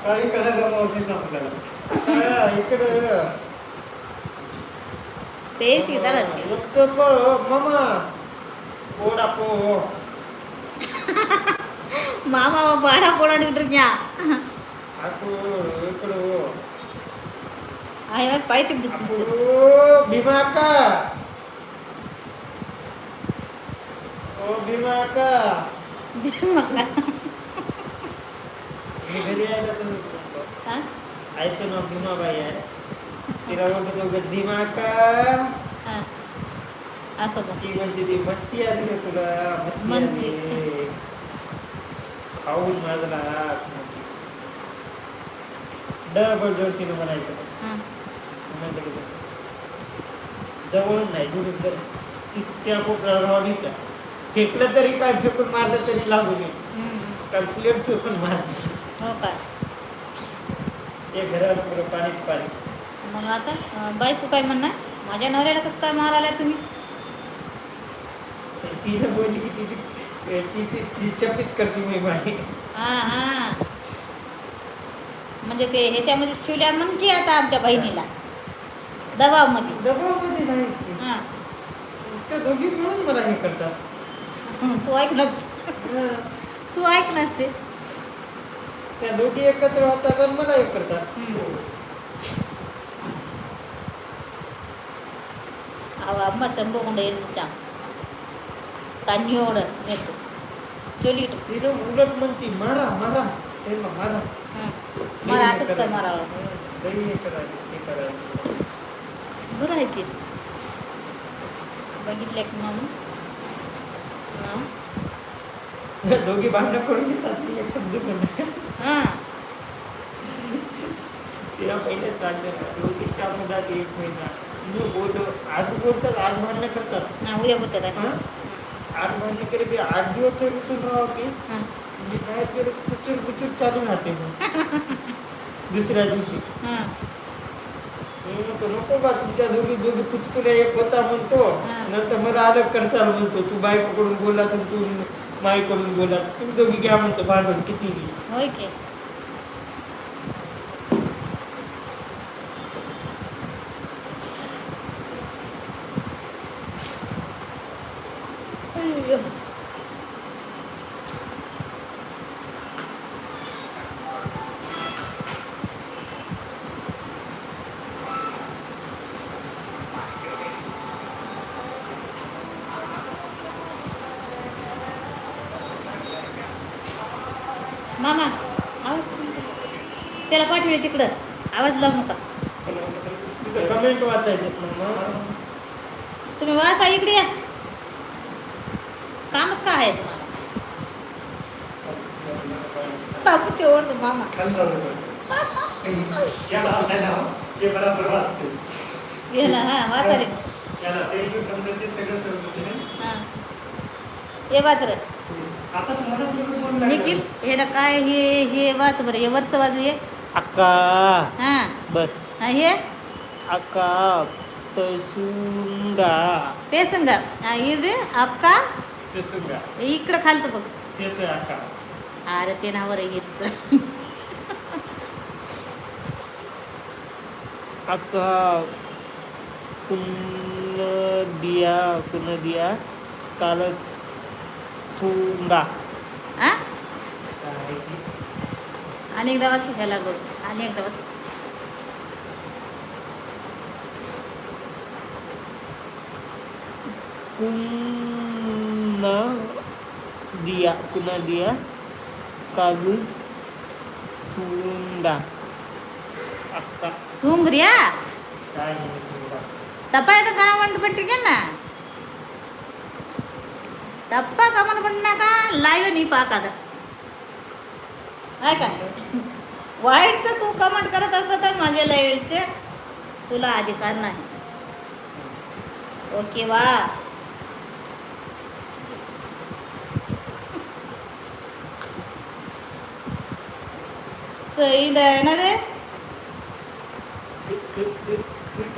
काही करायला मावशी आपल्याला इकडे பேசி தானே மாமா போடா போ மாமாவை பாடா போடாண்டுக்கிட்டு இருக்கியா aku ikut அவன் பைத்தியம் பிடிச்சிக்கிச்சு Bimaka oh Bimaka ini dari ada tuh ayo coba Bima bayar tidak mau betul Bimaka असं का ती म्हणते ती मस्ती आली रे तुला मस्ती म्हणते. आली खाऊन माझला डबल जोशीने म्हणायचं म्हणते की जवळ नाही दुरून तर त्या पोकळावर इथं फेकलं तरी काय फेकून मारलं तरी लागू नये कॅल्क्युलेट फेकून मारलं हो का ते घरावर पुरं पाणीच पाणी मग आता बायको काय म्हणणार माझ्या नवऱ्याला कसं काय मारायला तुम्ही तिने बोलली की तिची चपीच करते मी बाई हा हा म्हणजे ते ह्याच्यामध्येच ठेवल्या म्हण की आता आमच्या बहिणीला दबावमध्ये दबावामध्ये नाहीच हा त्या दोघी मिळून मला हे करतात तू ऐक तू ऐक नसते त्या दोघी एकत्र होतात आणि मला एक करतात அவ அம்மா செம்ப கொண்டு எரிஞ்சிச்சான் தண்ணியோட நேற்று சொல்லிட்டு तिने उलट म्हणती मारा मारा त्यांना मारा मला असंच काय मारावं लई हे करायचं ते करायचं बरं आहे की बघितलं की मग दोघी भांडण करून घेतात ती एक शब्द पण हां तिला पहिले चाललं दोघीच्या मुलात एक महिना मी बोलतो आज बोलतात आज भांडणं करतात हां उद्या बोलतात हां आज भांडणं केले की 8 दिवस तरी उठून राहावं की हां मी बाहेर गेलो कुचूर कुचूर चालू राहते मग दुसऱ्या दिवशी हां मी म्हणतो नको बा तुमच्या दोघी दोघी पुचकुल्या एक होता म्हणतो नंतर मला अलग करसाल म्हणतो तू बायकोकडून बोला तर तू माईकडून बोला तुम्ही दोघी घ्या म्हणतो भांडण किती होय की मामा आवाज त्याला पाठवले तिकडं आवाज लावू नका कमेंट वाचायचे तुम्ही वाचा इकडे या कामच काय आहे तुम्हाला तापूचे ओढतो मामा गेला हा वाचा रे हा हे वाच रे निखिल हे ना काय हे वाच बरं हे वरचं वाच हे अक्का हा बस हा हे अक्का पसुंडा பேசுங்க இது அக்கா पसुंडा इकडं खालचं बघ तेच आहे अक्का अरे ते नावर आहे दुसरं अक्का कुनदिया काल थुंडा हा अनेकदा वाच ह्याला बघ अनेकदा वाच कुनदिया कालू थुंडा अक्का தூங்குறியா काय थुंडा தப்பா எதுவும் கமெண்ட் பண்ணிருக்கேன்னா தப்பா கமெண்ட் பண்ணாக்கா லைव्ह नाही पाकाद आहे का वाईटचं तू कमेंट करत असलं तर माझ्या लाईव्हचे तुला अधिकार नाही ओके वा இது என்னது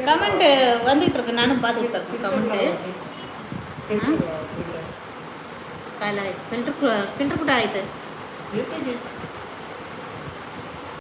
கமெண்ட் வந்துட்டு இருக்கு நானும் பார்த்துக்கிட்டு இருக்கேன் கமெண்ட் काय लावायचं फिल्टर कुठं आहे तर